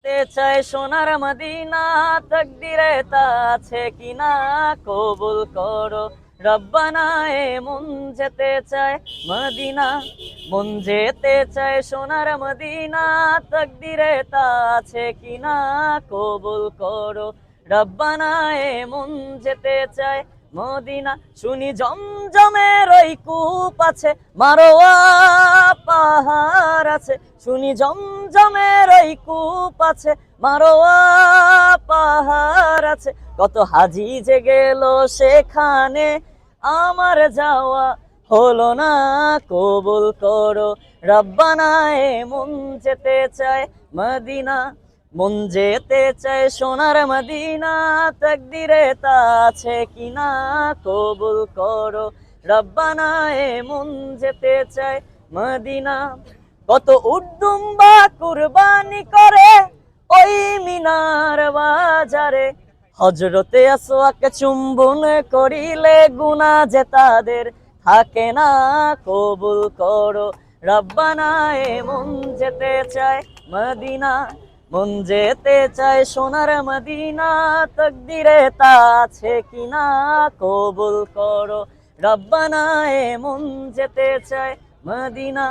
যেতে চায় সোনার মদিনা, তাকদিরে তা আছে কিনা কবুল করো রব্বানা। এ মন যেতে চায় মদিনা, মন যেতে চায় সোনার মদিনা, তাকদিরে তা আছে কিনা কবুল করো রব্বানা। এ মন যেতে চায় মদিনা। শুনি জমজমের ওই কূপ আছে, মারোয়া পাহাড় আছে। শুনি জমজমের ওই কূপ আছে, মারোয়া পাহাড় আছে। কত হাজি যে গেল সেখানে, আমার যাওয়া হলো না, কবুল করো রব্বানা। এ মন যেতে চায় মদিনা, মন যেতে চায় সোনার মদিনা, তাকদিরে তা আছে কিনা কবুল করো রব্বানা। এ মন যেতে চায় মদিনা। কত উড্ডুম্বা কুরবানি করে ওই মিনার বাজারে, হজরতে আসওয়াকে চুম্বন করিলে গুনাহ যে তাদের থাকে না, কবুল করো রব্বানা। এ মন যেতে চায় মদিনা, মন যেতে চায় সোনার মদিনা, তাকদিরে তা আছে কিনা কবুল করো রব্বানা। এ মন যেতে চায় মদিনা।